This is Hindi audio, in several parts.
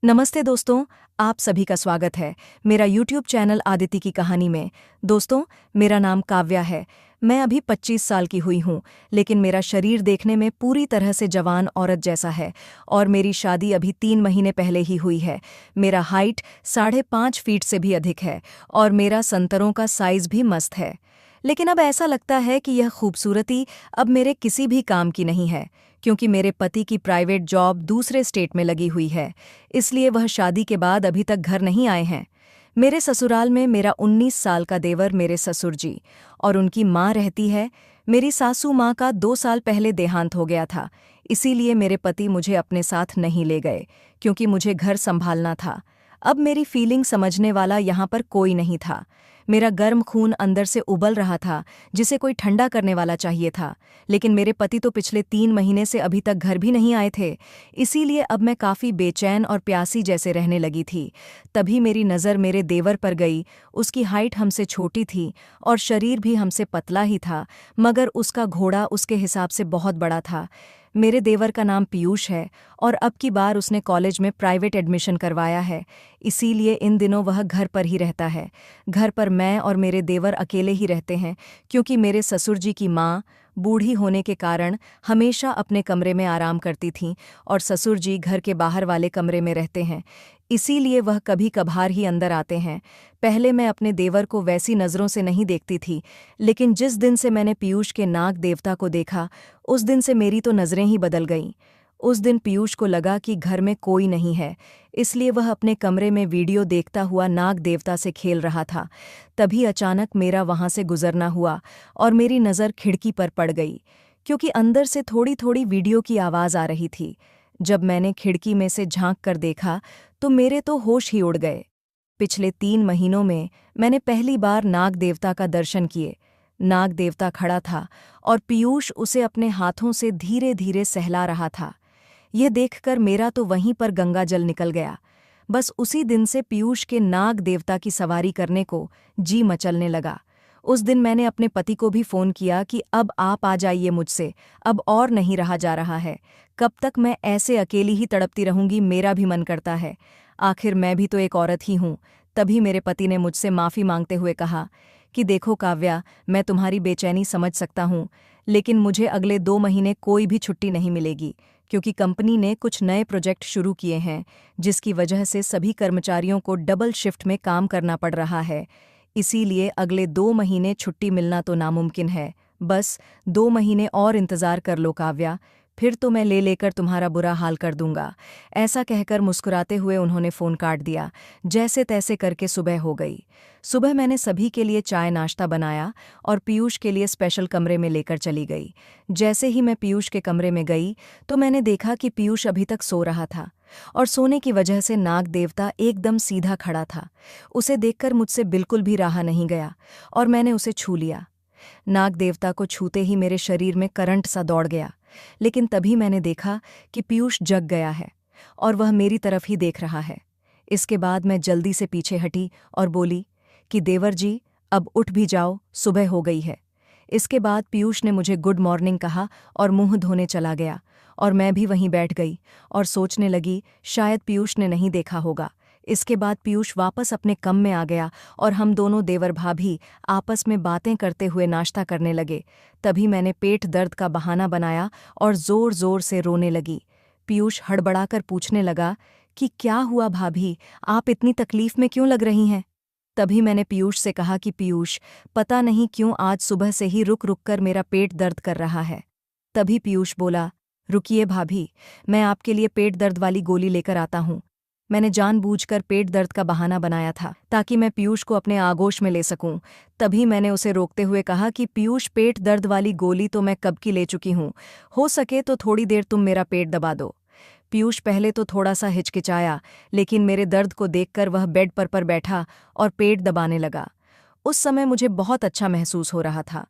नमस्ते दोस्तों, आप सभी का स्वागत है मेरा YouTube चैनल आदिति की कहानी में। दोस्तों, मेरा नाम काव्या है। मैं अभी 25 साल की हुई हूँ, लेकिन मेरा शरीर देखने में पूरी तरह से जवान औरत जैसा है और मेरी शादी अभी 3 महीने पहले ही हुई है। मेरा हाइट 5.5 फीट से भी अधिक है और मेरा संतरों का साइज भी मस्त है। लेकिन अब ऐसा लगता है कि यह खूबसूरती अब मेरे किसी भी काम की नहीं है, क्योंकि मेरे पति की प्राइवेट जॉब दूसरे स्टेट में लगी हुई है। इसलिए वह शादी के बाद अभी तक घर नहीं आए हैं। मेरे ससुराल में मेरा 19 साल का देवर मेरे ससुर जी और उनकी माँ रहती है। मेरी सासू माँ का 2 साल पहले देहांत हो गया था, इसीलिए मेरे पति मुझे अपने साथ नहीं ले गए, क्योंकि मुझे घर संभालना था। अब मेरी फीलिंग समझने वाला यहाँ पर कोई नहीं था। मेरा गर्म खून अंदर से उबल रहा था, जिसे कोई ठंडा करने वाला चाहिए था। लेकिन मेरे पति तो पिछले 3 महीने से अभी तक घर भी नहीं आए थे, इसीलिए अब मैं काफ़ी बेचैन और प्यासी जैसे रहने लगी थी। तभी मेरी नज़र मेरे देवर पर गई। उसकी हाइट हमसे छोटी थी और शरीर भी हमसे पतला ही था, मगर उसका घोड़ा उसके हिसाब से बहुत बड़ा था। मेरे देवर का नाम पीयूष है और अब की बार उसने कॉलेज में प्राइवेट एडमिशन करवाया है, इसीलिए इन दिनों वह घर पर ही रहता है। घर पर मैं और मेरे देवर अकेले ही रहते हैं, क्योंकि मेरे ससुर जी की माँ बूढ़ी होने के कारण हमेशा अपने कमरे में आराम करती थीं और ससुर जी घर के बाहर वाले कमरे में रहते हैं, इसीलिए वह कभी कभार ही अंदर आते हैं। पहले मैं अपने देवर को वैसी नज़रों से नहीं देखती थी, लेकिन जिस दिन से मैंने पीयूष के नाग देवता को देखा, उस दिन से मेरी तो नज़रें ही बदल गईं। उस दिन पीयूष को लगा कि घर में कोई नहीं है, इसलिए वह अपने कमरे में वीडियो देखता हुआ नाग देवता से खेल रहा था। तभी अचानक मेरा वहां से गुजरना हुआ और मेरी नज़र खिड़की पर पड़ गई, क्योंकि अंदर से थोड़ी थोड़ी वीडियो की आवाज़ आ रही थी। जब मैंने खिड़की में से झांक कर देखा, तो मेरे तो होश ही उड़ गए। पिछले 3 महीनों में मैंने पहली बार नाग देवता का दर्शन किए। नाग देवता खड़ा था और पीयूष उसे अपने हाथों से धीरे धीरे सहला रहा था। यह देखकर मेरा तो वहीं पर गंगा जल निकल गया। बस उसी दिन से पीयूष के नाग देवता की सवारी करने को जी मचलने लगा। उस दिन मैंने अपने पति को भी फ़ोन किया कि अब आप आ जाइए मुझसे, अब और नहीं रहा जा रहा है। कब तक मैं ऐसे अकेली ही तड़पती रहूंगी, मेरा भी मन करता है। आखिर मैं भी तो एक औरत ही हूँ। तभी मेरे पति ने मुझसे माफ़ी मांगते हुए कहा कि देखो काव्या, मैं तुम्हारी बेचैनी समझ सकता हूँ, लेकिन मुझे अगले 2 महीने कोई भी छुट्टी नहीं मिलेगी, क्योंकि कंपनी ने कुछ नए प्रोजेक्ट शुरू किए हैं, जिसकी वजह से सभी कर्मचारियों को डबल शिफ्ट में काम करना पड़ रहा है। इसीलिए अगले 2 महीने छुट्टी मिलना तो नामुमकिन है। बस 2 महीने और इंतज़ार कर लो काव्या, फिर तो मैं ले लेकर तुम्हारा बुरा हाल कर दूंगा। ऐसा कहकर मुस्कुराते हुए उन्होंने फ़ोन काट दिया। जैसे तैसे करके सुबह हो गई। सुबह मैंने सभी के लिए चाय नाश्ता बनाया और पीयूष के लिए स्पेशल कमरे में लेकर चली गई। जैसे ही मैं पीयूष के कमरे में गई, तो मैंने देखा कि पीयूष अभी तक सो रहा था और सोने की वजह से नाग देवता एकदम सीधा खड़ा था। उसे देखकर मुझसे बिल्कुल भी रहा नहीं गया और मैंने उसे छू लिया। नाग देवता को छूते ही मेरे शरीर में करंट सा दौड़ गया, लेकिन तभी मैंने देखा कि पीयूष जग गया है और वह मेरी तरफ ही देख रहा है। इसके बाद मैं जल्दी से पीछे हटी और बोली कि देवर जी, अब उठ भी जाओ, सुबह हो गई है। इसके बाद पीयूष ने मुझे गुड मॉर्निंग कहा और मुंह धोने चला गया और मैं भी वहीं बैठ गई और सोचने लगी शायद पीयूष ने नहीं देखा होगा। इसके बाद पीयूष वापस अपने कम में आ गया और हम दोनों देवर भाभी आपस में बातें करते हुए नाश्ता करने लगे। तभी मैंने पेट दर्द का बहाना बनाया और जोर जोर से रोने लगी। पीयूष हड़बड़ाकर पूछने लगा कि क्या हुआ भाभी, आप इतनी तकलीफ में क्यों लग रही हैं? तभी मैंने पीयूष से कहा कि पीयूष, पता नहीं क्यों आज सुबह से ही रुक रुक कर मेरा पेट दर्द कर रहा है। तभी पीयूष बोला, रुकिए भाभी, मैं आपके लिए पेट दर्द वाली गोली लेकर आता हूँ। मैंने जानबूझकर पेट दर्द का बहाना बनाया था ताकि मैं पीयूष को अपने आगोश में ले सकूं। तभी मैंने उसे रोकते हुए कहा कि पीयूष, पेट दर्द वाली गोली तो मैं कब की ले चुकी हूँ, हो सके तो थोड़ी देर तुम मेरा पेट दबा दो। पीयूष पहले तो थोड़ा सा हिचकिचाया, लेकिन मेरे दर्द को देखकर वह बेड पर बैठा और पेट दबाने लगा। उस समय मुझे बहुत अच्छा महसूस हो रहा था।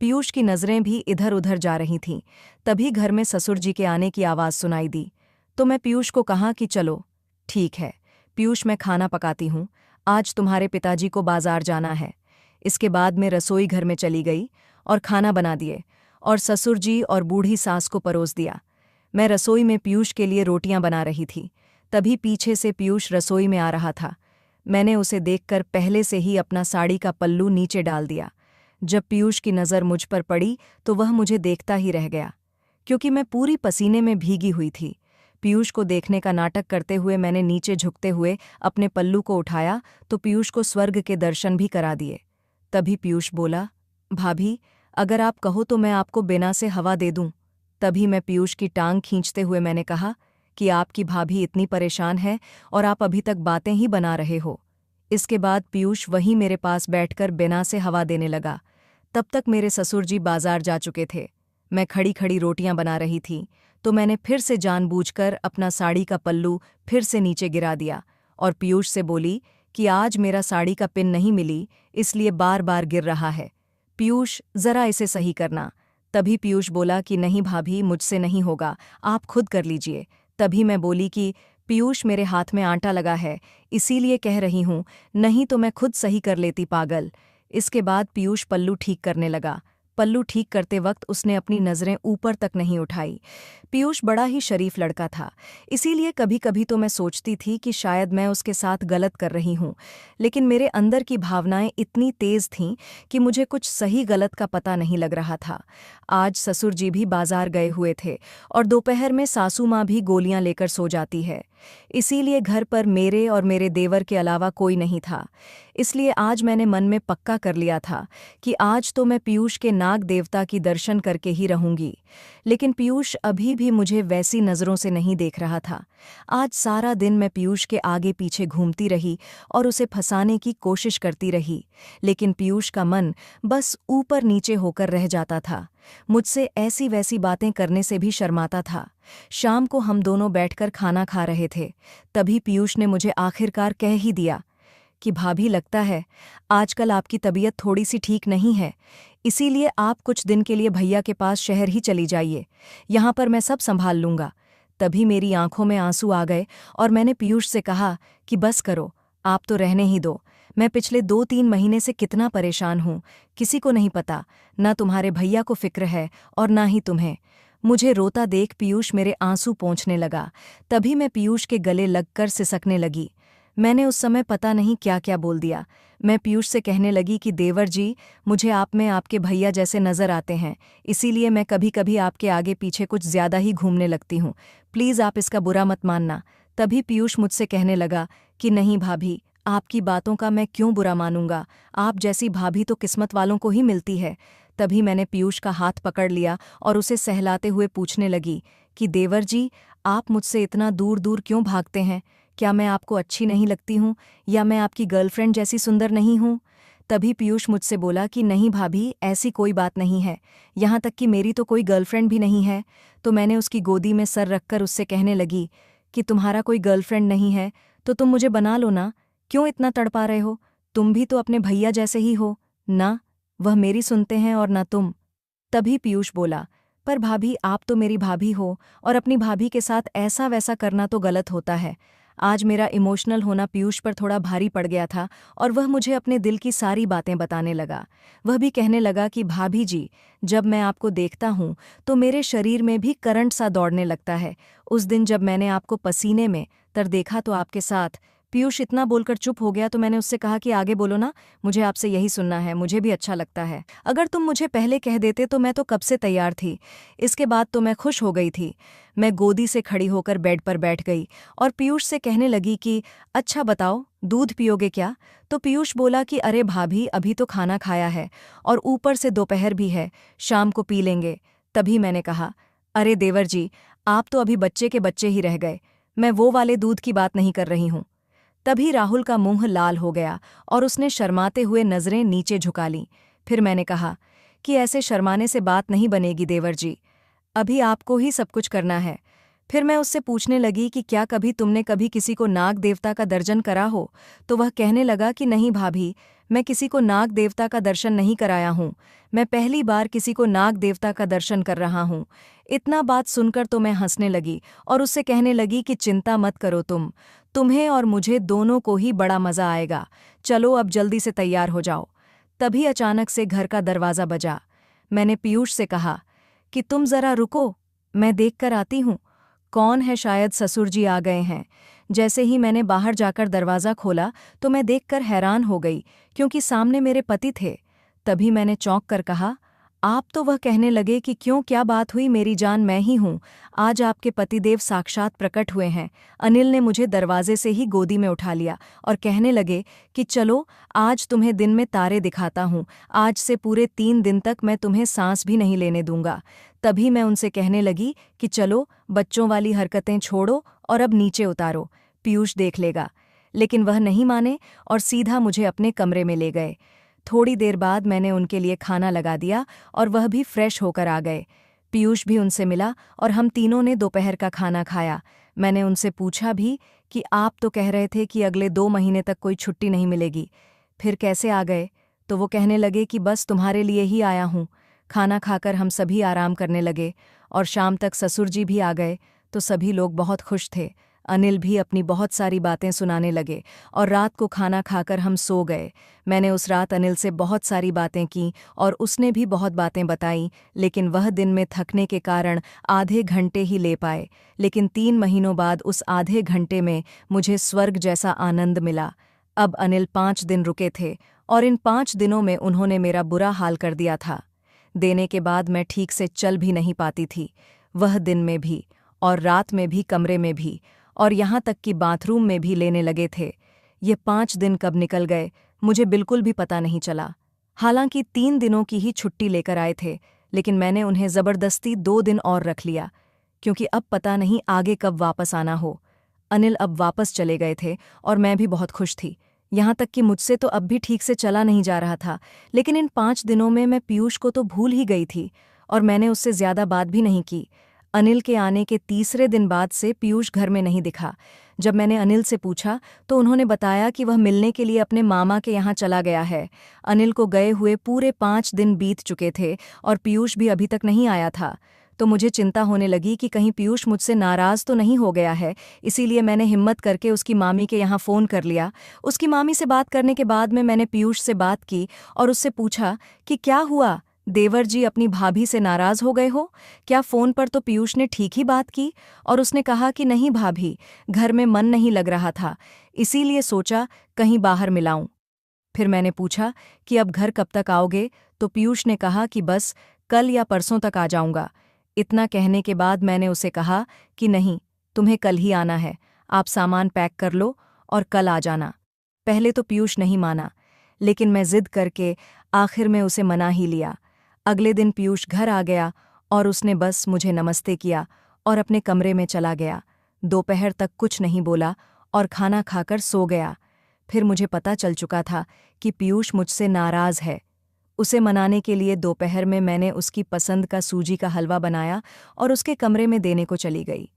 पीयूष की नज़रें भी इधर उधर जा रही थीं। तभी घर में ससुर जी के आने की आवाज़ सुनाई दी, तो मैं पीयूष को कहा कि चलो ठीक है पीयूष, मैं खाना पकाती हूँ, आज तुम्हारे पिताजी को बाजार जाना है। इसके बाद मैं रसोई घर में चली गई और खाना बना दिए और ससुर जी और बूढ़ी सास को परोस दिया। मैं रसोई में पीयूष के लिए रोटियां बना रही थी। तभी पीछे से पीयूष रसोई में आ रहा था। मैंने उसे देखकर पहले से ही अपना साड़ी का पल्लू नीचे डाल दिया। जब पीयूष की नज़र मुझ पर पड़ी तो वह मुझे देखता ही रह गया, क्योंकि मैं पूरी पसीने में भीगी हुई थी। पीयूष को देखने का नाटक करते हुए मैंने नीचे झुकते हुए अपने पल्लू को उठाया तो पीयूष को स्वर्ग के दर्शन भी करा दिए। तभी पीयूष बोला, भाभी, अगर आप कहो तो मैं आपको बिना से हवा दे दूं। तभी मैं पीयूष की टांग खींचते हुए मैंने कहा कि आपकी भाभी इतनी परेशान है और आप अभी तक बातें ही बना रहे हो। इसके बाद पीयूष वहीं मेरे पास बैठकर बिना से हवा देने लगा। तब तक मेरे ससुर जी बाजार जा चुके थे। मैं खड़ी खड़ी रोटियां बना रही थी तो मैंने फिर से जानबूझकर अपना साड़ी का पल्लू फिर से नीचे गिरा दिया और पीयूष से बोली कि आज मेरा साड़ी का पिन नहीं मिली, इसलिए बार बार गिर रहा है। पीयूष, जरा इसे सही करना। तभी पीयूष बोला कि नहीं भाभी, मुझसे नहीं होगा, आप खुद कर लीजिए। तभी मैं बोली कि पीयूष, मेरे हाथ में आटा लगा है, इसीलिए कह रही हूँ, नहीं तो मैं खुद सही कर लेती, पागल। इसके बाद पीयूष पल्लू ठीक करने लगा। पल्लू ठीक करते वक्त उसने अपनी नज़रें ऊपर तक नहीं उठाई। पीयूष बड़ा ही शरीफ लड़का था, इसीलिए कभी कभी तो मैं सोचती थी कि शायद मैं उसके साथ गलत कर रही हूँ, लेकिन मेरे अंदर की भावनाएं इतनी तेज थीं कि मुझे कुछ सही गलत का पता नहीं लग रहा था। आज ससुर जी भी बाजार गए हुए थे और दोपहर में सासू माँ भी गोलियां लेकर सो जाती है, इसीलिए घर पर मेरे और मेरे देवर के अलावा कोई नहीं था। इसलिए आज मैंने मन में पक्का कर लिया था कि आज तो मैं पीयूष के नाग देवता की दर्शन करके ही रहूंगी। लेकिन पीयूष अभी भी मुझे वैसी नज़रों से नहीं देख रहा था। आज सारा दिन मैं पीयूष के आगे पीछे घूमती रही और उसे फंसाने की कोशिश करती रही, लेकिन पीयूष का मन बस ऊपर नीचे होकर रह जाता था। मुझसे ऐसी वैसी बातें करने से भी शर्माता था। शाम को हम दोनों बैठकर खाना खा रहे थे, तभी पीयूष ने मुझे आखिरकार कह ही दिया कि भाभी, लगता है आजकल आपकी तबीयत थोड़ी सी ठीक नहीं है, इसीलिए आप कुछ दिन के लिए भैया के पास शहर ही चली जाइए, यहाँ पर मैं सब संभाल लूँगा। तभी मेरी आंखों में आंसू आ गए और मैंने पीयूष से कहा कि बस करो, आप तो रहने ही दो। मैं पिछले 2-3 महीने से कितना परेशान हूँ, किसी को नहीं पता, ना तुम्हारे भैया को फिक्र है और ना ही तुम्हें। मुझे रोता देख पीयूष मेरे आंसू पोंछने लगा। तभी मैं पीयूष के गले लगकर सिसकने लगी। मैंने उस समय पता नहीं क्या क्या बोल दिया। मैं पीयूष से कहने लगी कि देवर जी, मुझे आप में आपके भैया जैसे नज़र आते हैं, इसीलिए मैं कभी कभी आपके आगे पीछे कुछ ज़्यादा ही घूमने लगती हूँ, प्लीज़ आप इसका बुरा मत मानना। तभी पीयूष मुझसे कहने लगा कि नहीं भाभी, आपकी बातों का मैं क्यों बुरा मानूंगा, आप जैसी भाभी तो किस्मत वालों को ही मिलती है। तभी मैंने पीयूष का हाथ पकड़ लिया और उसे सहलाते हुए पूछने लगी कि देवर जी, आप मुझसे इतना दूर दूर क्यों भागते हैं? क्या मैं आपको अच्छी नहीं लगती हूँ या मैं आपकी गर्लफ्रेंड जैसी सुंदर नहीं हूँ? तभी पीयूष मुझसे बोला कि नहीं भाभी, ऐसी कोई बात नहीं है, यहाँ तक कि मेरी तो कोई गर्लफ्रेंड भी नहीं है। तो मैंने उसकी गोदी में सर रखकर उससे कहने लगी कि तुम्हारा कोई गर्लफ्रेंड नहीं है तो तुम मुझे बना लो ना, क्यों इतना तड़पा रहे हो? तुम भी तो अपने भैया जैसे ही हो ना, वह मेरी सुनते हैं और ना तुम। तभी पीयूष बोला, पर भाभी, आप तो मेरी भाभी हो और अपनी भाभी के साथ ऐसा वैसा करना तो गलत होता है। आज मेरा इमोशनल होना पीयूष पर थोड़ा भारी पड़ गया था और वह मुझे अपने दिल की सारी बातें बताने लगा। वह भी कहने लगा कि भाभी जी, जब मैं आपको देखता हूँ तो मेरे शरीर में भी करंट सा दौड़ने लगता है। उस दिन जब मैंने आपको पसीने में तर देखा तो आपके साथ। पीयूष इतना बोलकर चुप हो गया तो मैंने उससे कहा कि आगे बोलो ना, मुझे आपसे यही सुनना है, मुझे भी अच्छा लगता है। अगर तुम मुझे पहले कह देते तो मैं तो कब से तैयार थी। इसके बाद तो मैं खुश हो गई थी। मैं गोदी से खड़ी होकर बेड पर बैठ गई और पीयूष से कहने लगी कि अच्छा बताओ, दूध पियोगे क्या? तो पीयूष बोला कि अरे भाभी, अभी तो खाना खाया है और ऊपर से दोपहर भी है, शाम को पी लेंगे। तभी मैंने कहा, अरे देवर जी, आप तो अभी बच्चे के बच्चे ही रह गए, मैं वो वाले दूध की बात नहीं कर रही हूँ। तभी राहुल का मुंह लाल हो गया और उसने शर्माते हुए नज़रें नीचे झुका लीं। फिर मैंने कहा कि ऐसे शर्माने से बात नहीं बनेगी देवर जी, अभी आपको ही सब कुछ करना है। फिर मैं उससे पूछने लगी कि क्या कभी तुमने कभी किसी को नाग देवता का दर्शन करा हो? तो वह कहने लगा कि नहीं भाभी, मैं किसी को नाग देवता का दर्शन नहीं कराया हूँ, मैं पहली बार किसी को नाग देवता का दर्शन कर रहा हूँ। इतना बात सुनकर तो मैं हंसने लगी और उससे कहने लगी कि चिंता मत करो, तुम्हें और मुझे दोनों को ही बड़ा मज़ा आएगा, चलो अब जल्दी से तैयार हो जाओ। तभी अचानक से घर का दरवाज़ा बजा। मैंने पीयूष से कहा कि तुम ज़रा रुको, मैं देख कर आती हूँ। कौन है? शायद ससुर जी आ गए हैं। जैसे ही मैंने बाहर जाकर दरवाज़ा खोला तो मैं देखकर हैरान हो गई, क्योंकि सामने मेरे पति थे। तभी मैंने चौंक कर कहा, आप? तो वह कहने लगे कि क्यों, क्या बात हुई मेरी जान? मैं ही हूँ, आज आपके पतिदेव साक्षात प्रकट हुए हैं। अनिल ने मुझे दरवाजे से ही गोदी में उठा लिया और कहने लगे कि चलो, आज तुम्हें दिन में तारे दिखाता हूँ। आज से पूरे 3 दिन तक मैं तुम्हें सांस भी नहीं लेने दूंगा। तभी मैं उनसे कहने लगी कि चलो, बच्चों वाली हरकतें छोड़ो और अब नीचे उतारो, पीयूष देख लेगा। लेकिन वह नहीं माने और सीधा मुझे अपने कमरे में ले गए। थोड़ी देर बाद मैंने उनके लिए खाना लगा दिया और वह भी फ्रेश होकर आ गए। पीयूष भी उनसे मिला और हम तीनों ने दोपहर का खाना खाया। मैंने उनसे पूछा भी कि आप तो कह रहे थे कि अगले 2 महीने तक कोई छुट्टी नहीं मिलेगी, फिर कैसे आ गए? तो वो कहने लगे कि बस तुम्हारे लिए ही आया हूँ। खाना खाकर हम सभी आराम करने लगे और शाम तक ससुर जी भी आ गए, तो सभी लोग बहुत खुश थे। अनिल भी अपनी बहुत सारी बातें सुनाने लगे और रात को खाना खाकर हम सो गए। मैंने उस रात अनिल से बहुत सारी बातें की और उसने भी बहुत बातें बताईं, लेकिन वह दिन में थकने के कारण आधे घंटे ही ले पाए। लेकिन 3 महीनों बाद उस आधे घंटे में मुझे स्वर्ग जैसा आनंद मिला। अब अनिल 5 दिन रुके थे और इन 5 दिनों में उन्होंने मेरा बुरा हाल कर दिया था। देने के बाद मैं ठीक से चल भी नहीं पाती थी, वह दिन में भी और रात में भी, कमरे में भी, और यहाँ तक कि बाथरूम में भी लेने लगे थे। ये 5 दिन कब निकल गए मुझे बिल्कुल भी पता नहीं चला। हालांकि 3 दिनों की ही छुट्टी लेकर आए थे, लेकिन मैंने उन्हें ज़बरदस्ती 2 दिन और रख लिया, क्योंकि अब पता नहीं आगे कब वापस आना हो। अनिल अब वापस चले गए थे और मैं भी बहुत खुश थी। यहाँ तक कि मुझसे तो अब भी ठीक से चला नहीं जा रहा था, लेकिन इन 5 दिनों में मैं पीयूष को तो भूल ही गई थी और मैंने उससे ज़्यादा बात भी नहीं की। अनिल के आने के तीसरे दिन बाद से पीयूष घर में नहीं दिखा। जब मैंने अनिल से पूछा तो उन्होंने बताया कि वह मिलने के लिए अपने मामा के यहाँ चला गया है। अनिल को गए हुए पूरे 5 दिन बीत चुके थे और पीयूष भी अभी तक नहीं आया था। तो मुझे चिंता होने लगी कि कहीं पीयूष मुझसे नाराज़ तो नहीं हो गया है। इसीलिए मैंने हिम्मत करके उसकी मामी के यहाँ फ़ोन कर लिया। उसकी मामी से बात करने के बाद में मैंने पीयूष से बात की और उससे पूछा कि क्या हुआ, देवर जी अपनी भाभी से नाराज़ हो गए हो क्या? फ़ोन पर तो पीयूष ने ठीक ही बात की और उसने कहा कि नहीं भाभी, घर में मन नहीं लग रहा था, इसीलिए सोचा कहीं बाहर मिलाऊं। फिर मैंने पूछा कि अब घर कब तक आओगे? तो पीयूष ने कहा कि बस कल या परसों तक आ जाऊंगा। इतना कहने के बाद मैंने उसे कहा कि नहीं, तुम्हें कल ही आना है, आप सामान पैक कर लो और कल आ जाना। पहले तो पीयूष नहीं माना, लेकिन मैं जिद करके आखिर में उसे मना ही लिया। अगले दिन पीयूष घर आ गया और उसने बस मुझे नमस्ते किया और अपने कमरे में चला गया। दोपहर तक कुछ नहीं बोला और खाना खाकर सो गया। फिर मुझे पता चल चुका था कि पीयूष मुझसे नाराज़ है। उसे मनाने के लिए दोपहर में मैंने उसकी पसंद का सूजी का हलवा बनाया और उसके कमरे में देने को चली गई।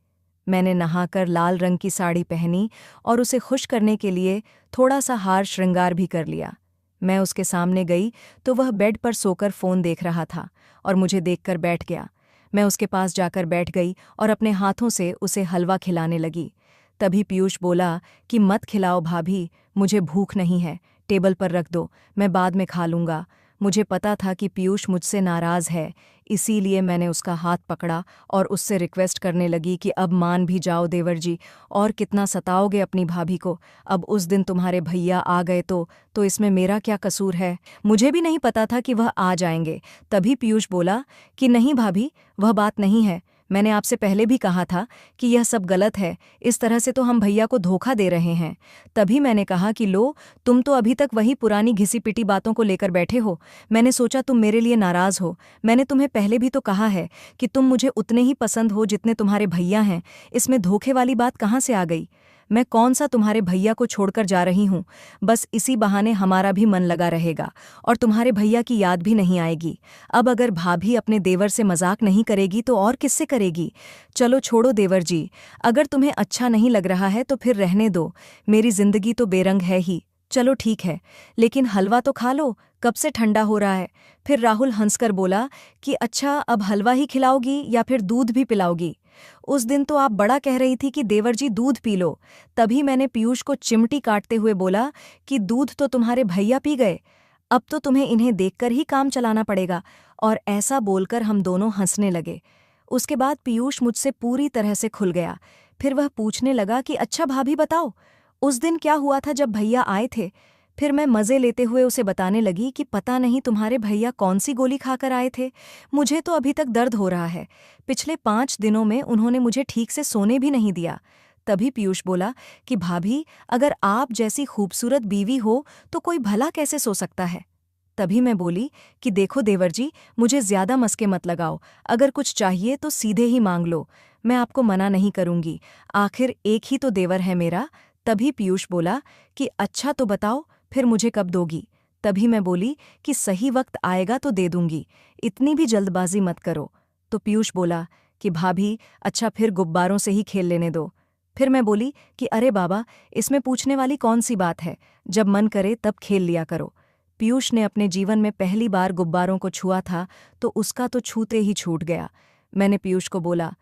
मैंने नहाकर लाल रंग की साड़ी पहनी और उसे खुश करने के लिए थोड़ा सा हार श्रृंगार भी कर लिया। मैं उसके सामने गई तो वह बेड पर सोकर फ़ोन देख रहा था और मुझे देखकर बैठ गया। मैं उसके पास जाकर बैठ गई और अपने हाथों से उसे हलवा खिलाने लगी। तभी पीयूष बोला कि मत खिलाओ भाभी, मुझे भूख नहीं है, टेबल पर रख दो, मैं बाद में खा लूँगा। मुझे पता था कि पीयूष मुझसे नाराज़ है, इसीलिए मैंने उसका हाथ पकड़ा और उससे रिक्वेस्ट करने लगी कि अब मान भी जाओ देवर जी, और कितना सताओगे अपनी भाभी को? अब उस दिन तुम्हारे भैया आ गए तो इसमें मेरा क्या कसूर है? मुझे भी नहीं पता था कि वह आ जाएंगे। तभी पीयूष बोला कि नहीं भाभी, वह बात नहीं है, मैंने आपसे पहले भी कहा था कि यह सब गलत है, इस तरह से तो हम भैया को धोखा दे रहे हैं। तभी मैंने कहा कि लो, तुम तो अभी तक वही पुरानी घिसी पिटी बातों को लेकर बैठे हो। मैंने सोचा तुम मेरे लिए नाराज़ हो। मैंने तुम्हें पहले भी तो कहा है कि तुम मुझे उतने ही पसंद हो जितने तुम्हारे भैया हैं, इसमें धोखे वाली बात कहाँ से आ गई? मैं कौन सा तुम्हारे भैया को छोड़कर जा रही हूँ? बस इसी बहाने हमारा भी मन लगा रहेगा और तुम्हारे भैया की याद भी नहीं आएगी। अब अगर भाभी अपने देवर से मजाक नहीं करेगी तो और किससे करेगी? चलो छोड़ो देवर जी, अगर तुम्हें अच्छा नहीं लग रहा है तो फिर रहने दो, मेरी जिंदगी तो बेरंग है ही। चलो ठीक है, लेकिन हलवा तो खा लो, कब से ठंडा हो रहा है। फिर राहुल हंसकर बोला कि अच्छा, अब हलवा ही खिलाओगी या फिर दूध भी पिलाओगी? उस दिन तो आप बड़ा कह रही थी कि देवर जी दूध पी लो। तभी मैंने पीयूष को चिमटी काटते हुए बोला कि दूध तो तुम्हारे भैया पी गए, अब तो तुम्हें इन्हें देखकर ही काम चलाना पड़ेगा। और ऐसा बोलकर हम दोनों हंसने लगे। उसके बाद पीयूष मुझसे पूरी तरह से खुल गया। फिर वह पूछने लगा कि अच्छा भाभी बताओ, उस दिन क्या हुआ था जब भैया आए थे। फिर मैं मज़े लेते हुए उसे बताने लगी कि पता नहीं तुम्हारे भैया कौन सी गोली खाकर आए थे, मुझे तो अभी तक दर्द हो रहा है। पिछले 5 दिनों में उन्होंने मुझे ठीक से सोने भी नहीं दिया। तभी पीयूष बोला कि भाभी, अगर आप जैसी खूबसूरत बीवी हो तो कोई भला कैसे सो सकता है। तभी मैं बोली कि देखो देवर जी, मुझे ज्यादा मस्के मत लगाओ, अगर कुछ चाहिए तो सीधे ही मांग लो, मैं आपको मना नहीं करूंगी, आखिर एक ही तो देवर है मेरा। तभी पीयूष बोला कि अच्छा तो बताओ, फिर मुझे कब दोगी। तभी मैं बोली कि सही वक्त आएगा तो दे दूंगी, इतनी भी जल्दबाजी मत करो। तो पीयूष बोला कि भाभी, अच्छा फिर गुब्बारों से ही खेल लेने दो। फिर मैं बोली कि अरे बाबा, इसमें पूछने वाली कौन सी बात है, जब मन करे तब खेल लिया करो। पीयूष ने अपने जीवन में पहली बार गुब्बारों को छुआ था तो उसका तो छूते ही छूट गया। मैंने पीयूष को बोला,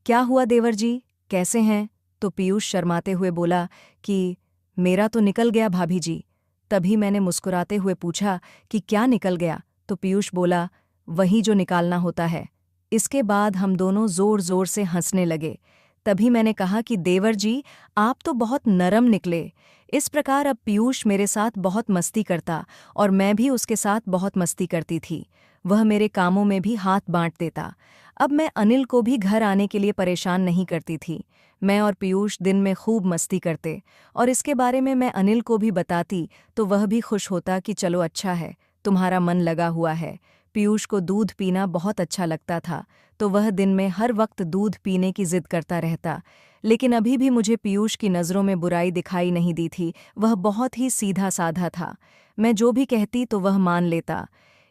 क्या हुआ देवर जी, कैसे हैं। तो पीयूष शर्माते हुए बोला कि मेरा तो निकल गया भाभी जी। तभी मैंने मुस्कुराते हुए पूछा कि क्या निकल गया। तो पीयूष बोला, वही जो निकालना होता है। इसके बाद हम दोनों जोर जोर से हंसने लगे। तभी मैंने कहा कि देवर जी, आप तो बहुत नरम निकले। इस प्रकार अब पीयूष मेरे साथ बहुत मस्ती करता और मैं भी उसके साथ बहुत मस्ती करती थी। वह मेरे कामों में भी हाथ बांट देता। अब मैं अनिल को भी घर आने के लिए परेशान नहीं करती थी। मैं और पीयूष दिन में खूब मस्ती करते और इसके बारे में मैं अनिल को भी बताती तो वह भी खुश होता कि चलो अच्छा है, तुम्हारा मन लगा हुआ है। पीयूष को दूध पीना बहुत अच्छा लगता था तो वह दिन में हर वक्त दूध पीने की जिद करता रहता। लेकिन अभी भी मुझे पीयूष की नज़रों में बुराई दिखाई नहीं दी थी, वह बहुत ही सीधा साधा था। मैं जो भी कहती तो वह मान लेता।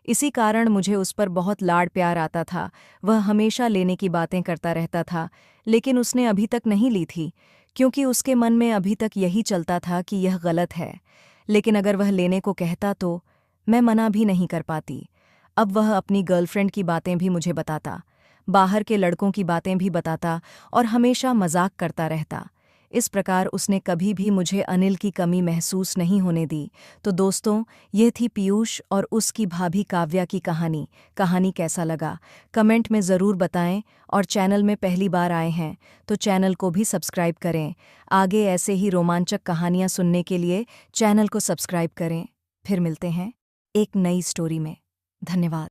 इसी कारण मुझे उस पर बहुत लाड प्यार आता था। वह हमेशा लेने की बातें करता रहता था, लेकिन उसने अभी तक नहीं ली थी, क्योंकि उसके मन में अभी तक यही चलता था कि यह गलत है। लेकिन अगर वह लेने को कहता तो मैं मना भी नहीं कर पाती। अब वह अपनी गर्लफ्रेंड की बातें भी मुझे बताता, बाहर के लड़कों की बातें भी बताता और हमेशा मजाक करता रहता। इस प्रकार उसने कभी भी मुझे अनिल की कमी महसूस नहीं होने दी। तो दोस्तों, यह थी पीयूष और उसकी भाभी काव्या की कहानी। कहानी कैसा लगा कमेंट में ज़रूर बताएं और चैनल में पहली बार आए हैं तो चैनल को भी सब्सक्राइब करें। आगे ऐसे ही रोमांचक कहानियाँ सुनने के लिए चैनल को सब्सक्राइब करें। फिर मिलते हैं एक नई स्टोरी में। धन्यवाद।